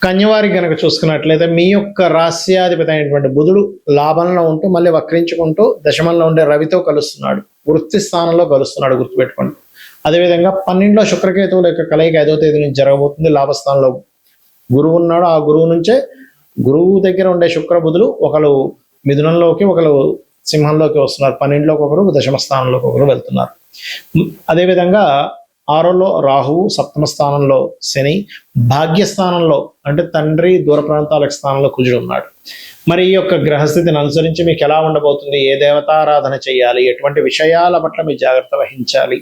కన్యవారికి గనక చూసుకున్నట్లయితే మీ యొక్క రాస్యాధిపతి అయినటువంటి బుధుడు లాభంలో ఉంటూ మళ్ళీ వక్రించుకుంటూ దశమంలో ఉండే రవితో కలుస్తున్నాడు, వృత్తి స్థానంలో కలుస్తున్నాడు, గుర్తుపెట్టుకోండి. అదేవిధంగా 12లో శుక్రకేతువుల యొక్క కలయిక 5వ తేదీ నుంచి జరగబోతుంది. లాభస్థానంలో గురువు ఉన్నాడు. ఆ గురువు నుంచే గురువు దగ్గర ఉండే శుక్ర బుధులు ఒకరు మిథునంలోకి ఒకరు సింహంలోకి వస్తున్నారు. 12లోకి ఒకరు దశమ స్థానంలోకి ఒకరు వెళ్తున్నారు. అదేవిధంగా 6లో రాహువు, సప్తమ స్థానంలో శని, భాగ్యస్థానంలో అంటే తండ్రి దూర ప్రాంతాలకు స్థానంలో కుజుడు ఉన్నాడు. మరి ఈ యొక్క గ్రహస్థితిని అనుసరించి మీకు ఎలా ఉండబోతుంది, ఏ దేవతారాధన చేయాలి, ఎటువంటి విషయాల పట్ల మీరు జాగ్రత్త వహించాలి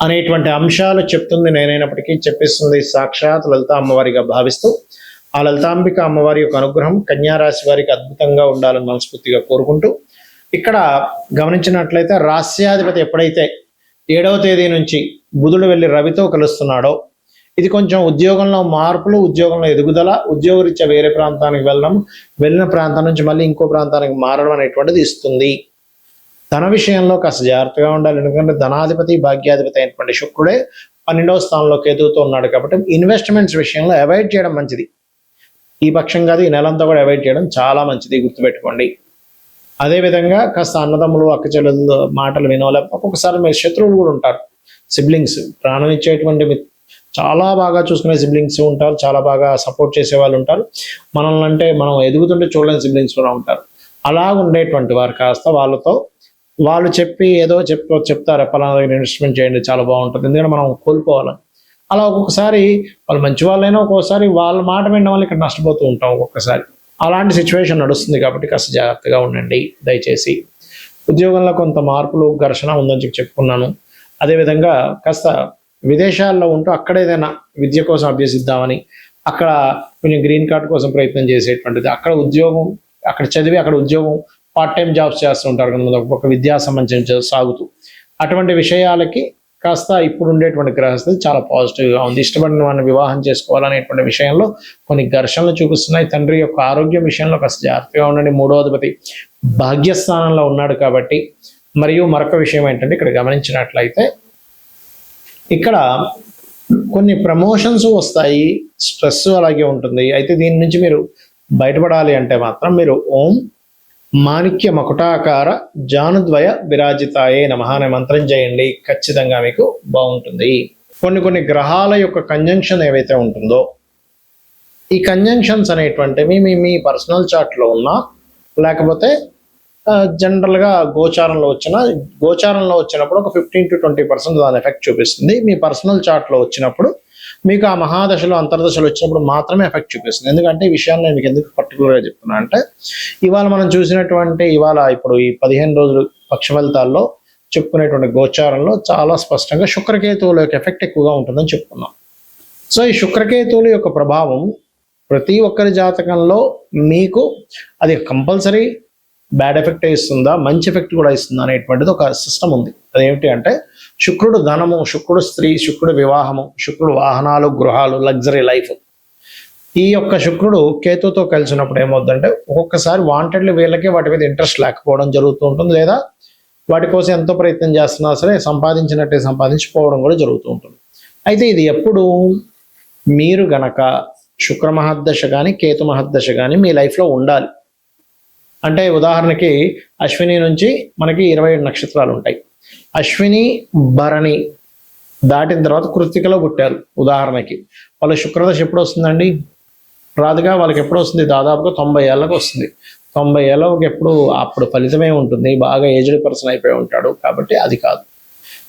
అనేటువంటి అంశాలు చెప్తుంది నేనైనప్పటికీ చెప్పిస్తుంది సాక్షాత్ లలిత అమ్మవారిగా భావిస్తూ ఆ లలితాంబిక అమ్మవారి యొక్క అనుగ్రహం కన్యారాశి వారికి అద్భుతంగా ఉండాలని మనస్ఫూర్తిగా కోరుకుంటూ, ఇక్కడ గమనించినట్లయితే రాస్యాధిపతి ఎప్పుడైతే 7వ తేదీ నుంచి బుధుడు వెళ్ళి రవితో కలుస్తున్నాడో ఇది కొంచెం ఉద్యోగంలో మార్పులు, ఉద్యోగంలో ఎదుగుదల, ఉద్యోగరీత్యా వేరే ప్రాంతానికి వెళ్ళడం, వెళ్ళిన ప్రాంతం నుంచి మళ్ళీ ఇంకో ప్రాంతానికి మారడం అనేటువంటిది ఇస్తుంది. ధన విషయంలో కాస్త జాగ్రత్తగా ఉండాలి. ఎందుకంటే ధనాధిపతి భాగ్యాధిపతి అయినటువంటి శుక్రుడే 12వ స్థానంలో కేతువుతో ఉన్నాడు కాబట్టి ఇన్వెస్ట్మెంట్స్ విషయంలో అవాయిడ్ చేయడం మంచిది. ఈ పక్షం కాదు, ఈ నెలంతా కూడా అవాయిడ్ చేయడం చాలా మంచిది, గుర్తుపెట్టుకోండి. అదేవిధంగా కాస్త అన్నదమ్ములు అక్క చెల్లెలు మాటలు వినోలేక ఒక్కొక్కసారి మీరు శత్రువులు కూడా ఉంటారు. సిబ్లింగ్స్ ప్రాణం ఇచ్చేటువంటి చాలా బాగా చూసుకునే సిబ్లింగ్స్ ఉంటారు, చాలా బాగా సపోర్ట్ చేసే వాళ్ళు ఉంటారు. మనల్ని అంటే మనం ఎదుగుతుంటే చూడలేని సిబ్లింగ్స్ కూడా ఉంటారు. అలా ఉండేటువంటి వారు కాస్త వాళ్ళతో వాళ్ళు చెప్పి ఏదో చెప్తారు పలానా దగ్గర ఇన్వెస్ట్మెంట్ చేయండి చాలా బాగుంటుంది, ఎందుకంటే మనం కోల్పోవాలి. అలా ఒక్కొక్కసారి వాళ్ళు మంచి వాళ్ళైనా ఒక్కొక్కసారి వాళ్ళ మాట వినడం వల్ల ఇక్కడ నష్టపోతూ ఉంటాం ఒక్కొక్కసారి. అలాంటి సిచ్యువేషన్ నడుస్తుంది కాబట్టి కాస్త జాగ్రత్తగా ఉండండి దయచేసి. ఉద్యోగంలో కొంత మార్పులు ఘర్షణ ఉందని చెప్పుకున్నాను. అదేవిధంగా కాస్త విదేశాల్లో ఉంటూ అక్కడ ఏదైనా విద్య కోసం అభ్యసిద్దామని అక్కడ కొంచెం గ్రీన్ కార్డ్ కోసం ప్రయత్నం చేసేటువంటిది, అక్కడ ఉద్యోగం అక్కడ చదివి అక్కడ ఉద్యోగం పార్ట్ టైం జాబ్స్ చేస్తూ ఉంటారు కదా, ఒక విద్యా సంబంధించిన సాగుతూ అటువంటి విషయాలకి కాస్త ఇప్పుడు ఉండేటువంటి గ్రహస్థితి చాలా పాజిటివ్గా ఉంది. ఇష్టపడిన వాడిని వివాహం చేసుకోవాలనేటువంటి విషయంలో కొన్ని ఘర్షణలు చూపిస్తున్నాయి. తండ్రి యొక్క ఆరోగ్యం విషయంలో కాస్త జాగ్రత్తగా ఉండండి. 3వ అధిపతి భాగ్యస్థానంలో ఉన్నాడు కాబట్టి. మరియు మరొక విషయం ఏంటంటే ఇక్కడ గమనించినట్లయితే ఇక్కడ కొన్ని ప్రమోషన్స్ వస్తాయి, స్ట్రెస్ అలాగే ఉంటుంది. అయితే దీని నుంచి మీరు బయటపడాలి అంటే మాత్రం మీరు ఓం మాణిక్య మకుటాకార జానుద్వయ విరాజితాయే నమః అనే మంత్రం చేయండి, ఖచ్చితంగా మీకు బాగుంటుంది. కొన్ని గ్రహాల యొక్క కంజంక్షన్ ఏవైతే ఉంటుందో ఈ కంజంక్షన్స్ అనేటువంటివి మీ పర్సనల్ చార్ట్లో ఉన్నా లేకపోతే జనరల్గా గోచారంలో వచ్చినప్పుడు ఒక 15 to 20% దాని ఎఫెక్ట్ చూపిస్తుంది. మీ పర్సనల్ చార్ట్లో వచ్చినప్పుడు మీకు ఆ మహాదశలు అంతర్దశలు వచ్చినప్పుడు మాత్రమే ఎఫెక్ట్ చూపిస్తుంది. ఎందుకంటే ఈ విషయాన్ని నేను మీకు ఎందుకు పర్టికులర్గా చెప్తున్నా అంటే ఇవాళ మనం చూసినటువంటి ఇప్పుడు ఈ 15 రోజులు పక్ష ఫలితాల్లో చెప్పుకునేటువంటి గోచారంలో చాలా స్పష్టంగా శుక్రకేతువుల యొక్క ఎఫెక్ట్ ఎక్కువగా ఉంటుందని చెప్పుకున్నాం. సో ఈ శుక్రకేతువుల యొక్క ప్రభావం ప్రతి ఒక్కరి జాతకంలో మీకు అది కంపల్సరీ బ్యాడ్ ఎఫెక్ట్ ఇస్తుందా, మంచి ఎఫెక్ట్ కూడా ఇస్తుందా అనేటువంటిది ఒక సిస్టమ్ ఉంది. అదేమిటి అంటే శుక్రుడు ధనము, శుక్రుడు స్త్రీ, శుక్రుడు వివాహము, శుక్రుడు వాహనాలు, గృహాలు, లగ్జరీ లైఫ్. ఈ యొక్క శుక్రుడు కేతుతో కలిసినప్పుడు ఏమవుతుందంటే ఒక్కొక్కసారి వాంటెడ్లీ వీళ్ళకి వాటి మీద ఇంట్రెస్ట్ లేకపోవడం జరుగుతూ ఉంటుంది, లేదా వాటి కోసం ఎంతో ప్రయత్నం చేస్తున్నా సరే సంపాదించినట్టే సంపాదించిపోవడం కూడా జరుగుతూ ఉంటుంది. అయితే ఇది ఎప్పుడు మీరు గనక శుక్ర మహర్దశ కానీ కేతు మహర్దశ కానీ మీ లైఫ్లో ఉండాలి. అంటే ఉదాహరణకి అశ్విని నుంచి మనకి 27 నక్షత్రాలు ఉంటాయి. అశ్విని భరణి దాటిన తర్వాత కృత్తికలో పుట్టారు ఉదాహరణకి, వాళ్ళ శుక్రదశ ఎప్పుడు వస్తుందండి? రాదుగా. వాళ్ళకి ఎప్పుడు వస్తుంది? దాదాపుగా 90 ఏళ్ళకి వస్తుంది. 90 ఏళ్ళకి ఎప్పుడు అప్పుడు ఫలితమే ఉంటుంది, బాగా ఏజ్డ్ పర్సన్ అయిపోయి ఉంటాడు కాబట్టి అది కాదు.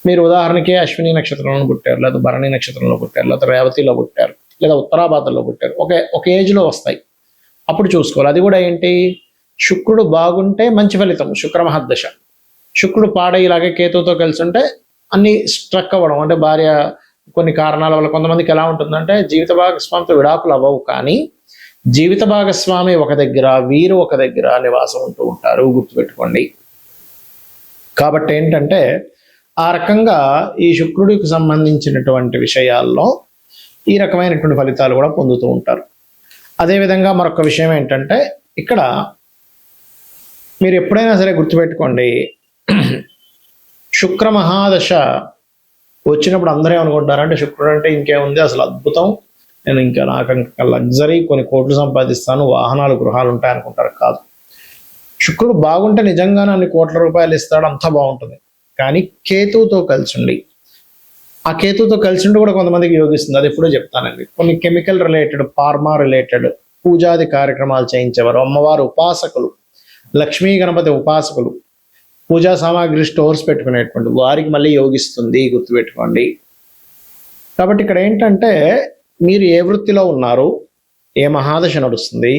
మీరు ఉదాహరణకి అశ్విని నక్షత్రంలో పుట్టారు, లేదా భరణి నక్షత్రంలో పుట్టారు, లేదా రేవతిలో పుట్టారు, లేదా ఉత్తరాభాద్రలో పుట్టారు, ఒక ఏజ్లో వస్తాయి, అప్పుడు చూసుకోవాలి. అది కూడా ఏంటి, శుక్రుడు బాగుంటే మంచి ఫలితం, శుక్ర మహర్దశ. శుక్రుడు పాడ ఇలాగే కేతువుతో కలిసి ఉంటే అన్ని స్ట్రక్ అవ్వడం, అంటే భార్య కొన్ని కారణాల వల్ల కొంతమందికి ఎలా ఉంటుందంటే జీవిత భాగస్వామితో విడాకులు అవ్వవు, కానీ జీవిత భాగస్వామి ఒక దగ్గర, వీరు ఒక దగ్గర నివాసం ఉంటూ ఉంటారు, గుర్తుపెట్టుకోండి. కాబట్టి ఏంటంటే ఆ రకంగా ఈ శుక్రుడికి సంబంధించినటువంటి విషయాల్లో ఈ రకమైనటువంటి ఫలితాలు కూడా పొందుతూ ఉంటారు. అదేవిధంగా మరొక విషయం ఏంటంటే ఇక్కడ మీరు ఎప్పుడైనా సరే గుర్తుపెట్టుకోండి, శుక్ర మహాదశ వచ్చినప్పుడు అందరూ ఏమనుకుంటారంటే శుక్రుడు అంటే ఇంకేముంది అసలు అద్భుతం, నేను ఇంకా నాకు ఇంకా లగ్జరీ కొన్ని కోట్లు సంపాదిస్తాను, వాహనాలు గృహాలు ఉంటాయి అనుకుంటారు. కాదు, శుక్రుడు బాగుంటే నిజంగానే అన్ని కోట్ల రూపాయలు ఇస్తాడు, అంతా బాగుంటుంది. కానీ కేతువుతో కలిసి ఉండి, ఆ కేతువుతో కలిసి ఉండి కూడా కొంతమందికి యోగిస్తుంది. అది ఎప్పుడో చెప్తానండి. కొన్ని కెమికల్ రిలేటెడ్, ఫార్మా రిలేటెడ్ పూజాది కార్యక్రమాలు చేయించేవారు, అమ్మవారు ఉపాసకులు, లక్ష్మీ గణపతి ఉపాసకులు, పూజా సామాగ్రి స్టోర్స్ పెట్టుకునేటువంటి వారికి మళ్ళీ యోగిస్తుంది, గుర్తుపెట్టుకోండి. కాబట్టి ఇక్కడ ఏంటంటే మీరు ఏ వృత్తిలో ఉన్నారు, ఏ మహాదశ నడుస్తుంది,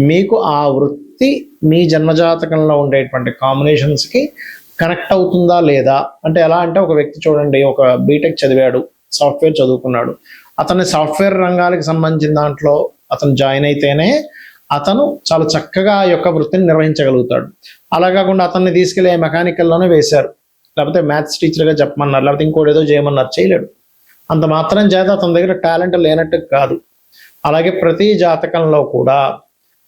మీకు ఆ వృత్తి మీ జన్మజాతకంలో ఉండేటువంటి కాంబినేషన్స్కి కనెక్ట్ అవుతుందా లేదా. అంటే ఎలా అంటే ఒక వ్యక్తి చూడండి, ఒక బీటెక్ చదివాడు, సాఫ్ట్వేర్ చదువుకున్నాడు, అతని సాఫ్ట్వేర్ రంగానికి సంబంధించిన దాంట్లో అతను జాయిన్ అయితేనే అతను చాలా చక్కగా ఆ యొక్క వృత్తిని నిర్వహించగలుగుతాడు. అలా కాకుండా అతన్ని తీసుకెళ్ళి మెకానికల్లోనే వేశారు, లేకపోతే మ్యాథ్స్ టీచర్గా చెప్పమన్నారు, లేకపోతే ఇంకోటి ఏదో చేయమన్నారు, చేయలేడు. అంత మాత్రం చేత అతని దగ్గర టాలెంట్ లేనట్టు కాదు. అలాగే ప్రతి జాతకంలో కూడా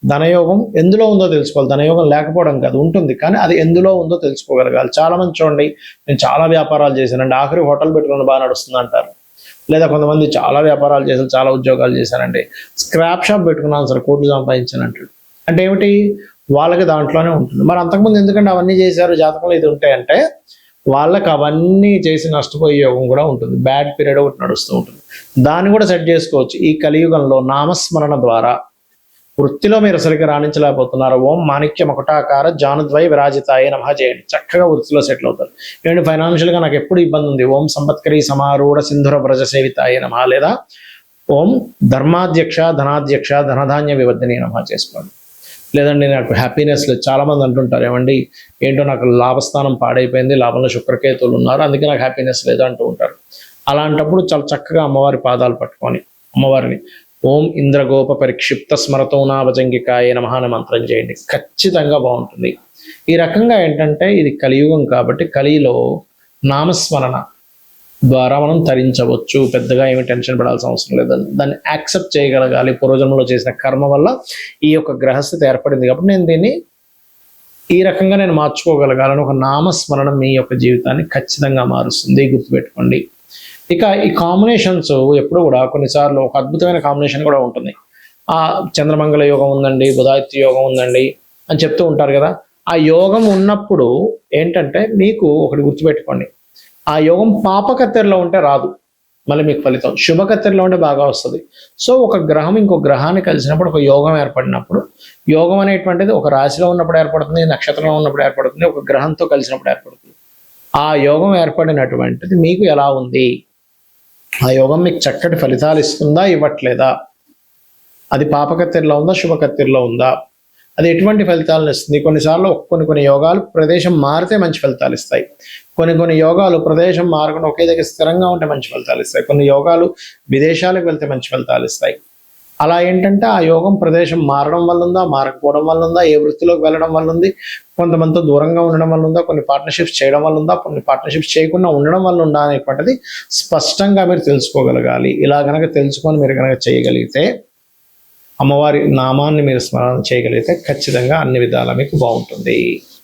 ధనయోగం ఎందులో ఉందో తెలుసుకోవాలి. ధనయోగం లేకపోవడం కాదు, ఉంటుంది, కానీ అది ఎందులో ఉందో తెలుసుకోగలగాలి. చాలా మంది చూడండి, నేను చాలా వ్యాపారాలు చేశానండి, ఆఖరి హోటల్ పెట్టుకుని బాగా నడుస్తుంది అంటారు. లేదా కొంతమంది చాలా వ్యాపారాలు చేశాను, చాలా ఉద్యోగాలు చేశానండి, స్క్రాప్ షాప్ పెట్టుకున్నాను సార్, కోట్లు సంపాదించాను అంటాడు. అంటే ఏమిటి, వాళ్ళకి దాంట్లోనే ఉంటుంది. మరి అంతకుముందు ఎందుకంటే అవన్నీ చేశారు, జాతకంలో ఇది ఉంటాయంటే వాళ్ళకి అవన్నీ చేసి నష్టపోయే యోగం కూడా ఉంటుంది. బ్యాడ్ పీరియడ్ ఒకటి నడుస్తూ ఉంటుంది, దాన్ని కూడా సెట్ చేసుకోవచ్చు. ఈ కలియుగంలో నామస్మరణ ద్వారా వృత్తిలో మీరు సరిగ్గా రాణించలేకపోతున్నారు, ఓం మాణిక్య మకుటాకార జానుద్వై విరాజితాయ నమః చేయండి, చక్కగా వృత్తిలో సెటిల్ అవుతారు. ఏంటి ఫైనాన్షియల్గా నాకు ఎప్పుడు ఇబ్బంది ఉంది, ఓం సంపత్కరీ సమారూఢ సింధుర వ్రజ సేవితాయ నమః, లేదా ఓం ధర్మాధ్యక్ష ధనాధ్యక్ష ధనధాన్య వివర్ధిని నమః చేసుకోండి. లేదండి నాకు హ్యాపీనెస్ లేదు, చాలామంది అంటుంటారు, ఏమండి ఏంటో నాకు లాభస్థానం పాడైపోయింది, లాభంలో శుక్రకేతువులు ఉన్నారు, అందుకే నాకు హ్యాపీనెస్ లేదు అంటూ ఉంటారు. అలాంటప్పుడు చాలా చక్కగా అమ్మవారి పాదాలు పట్టుకొని అమ్మవారిని ఓం ఇంద్రగోప పరిక్షిప్త స్మరతోనాభజంగికాయ నమః అనే మంత్రం చేయండి, ఖచ్చితంగా బాగుంటుంది. ఈ రకంగా ఏంటంటే ఇది కలియుగం కాబట్టి కలిలో నామస్మరణ ద్వారా మనం తరించవచ్చు, పెద్దగా ఏమి టెన్షన్ పడాల్సిన అవసరం లేదు. దాన్ని యాక్సెప్ట్ చేయగలగాలి. పూర్వజన్మలో చేసిన కర్మ వల్ల ఈ యొక్క గ్రహస్థితి ఏర్పడింది కాబట్టి నేను దీన్ని ఈ రకంగా నేను మార్చుకోగలగాలని ఒక నామస్మరణ మీ యొక్క జీవితాన్ని ఖచ్చితంగా మారుస్తుంది, గుర్తుపెట్టుకోండి. ఇక ఈ కాంబినేషన్స్ ఎప్పుడు కూడా కొన్నిసార్లు ఒక అద్భుతమైన కాంబినేషన్ కూడా ఉంటుంది. ఆ చంద్రమంగళ యోగం ఉందండి, బుధాదిత్య యోగం ఉందండి అని చెప్తూ ఉంటారు కదా. ఆ యోగం ఉన్నప్పుడు ఏంటంటే మీకు ఒకటి గుర్తుపెట్టుకోండి, ఆ యోగం పాపకత్తెరలో ఉంటే రాదు, మళ్ళీ మీకు ఫలితం శుభకత్తెరలో ఉంటే బాగా వస్తుంది. సో ఒక గ్రహం ఇంకో గ్రహాన్ని కలిసినప్పుడు ఒక యోగం ఏర్పడినప్పుడు, యోగం అనేటువంటిది ఒక రాశిలో ఉన్నప్పుడు ఏర్పడుతుంది, నక్షత్రంలో ఉన్నప్పుడు ఏర్పడుతుంది, ఒక గ్రహంతో కలిసినప్పుడు ఏర్పడుతుంది. ఆ యోగం ఏర్పడినటువంటిది మీకు ఎలా ఉంది, ఆ యోగం మీకు చక్కటి ఫలితాలు ఇస్తుందా ఇవ్వట్లేదా, అది పాపకత్తెరలో ఉందా శుభకత్తెరలో ఉందా, అది ఎటువంటి ఫలితాలను ఇస్తుంది. కొన్నిసార్లు కొన్ని యోగాలు ప్రదేశం మారితే మంచి ఫలితాలు ఇస్తాయి, కొన్ని యోగాలు ప్రదేశం మారకుండా ఒకే దగ్గర స్థిరంగా ఉంటే మంచి ఫలితాలు ఇస్తాయి, కొన్ని యోగాలు విదేశాలకు వెళ్తే మంచి ఫలితాలు ఇస్తాయి. అలా ఏంటంటే ఆ యోగం ప్రదేశం మారడం వల్ల ఉందా, మారకపోవడం వల్ల ఉందా, ఏ వృత్తిలోకి వెళ్ళడం వల్ల ఉంది, కొంతమందితో దూరంగా ఉండడం వల్ల ఉందా, కొన్ని పార్ట్నర్షిప్స్ చేయడం వల్ల ఉందా, కొన్ని పార్ట్నర్షిప్స్ చేయకుండా ఉండడం వల్ల ఉందా అనేటువంటిది స్పష్టంగా మీరు తెలుసుకోగలగాలి. ఇలా కనుక తెలుసుకొని మీరు కనుక చేయగలిగితే, అమ్మవారి నామాన్ని మీరు స్మరణ చేయగలిగితే ఖచ్చితంగా అన్ని విధాలా మీకు బాగుంటుంది.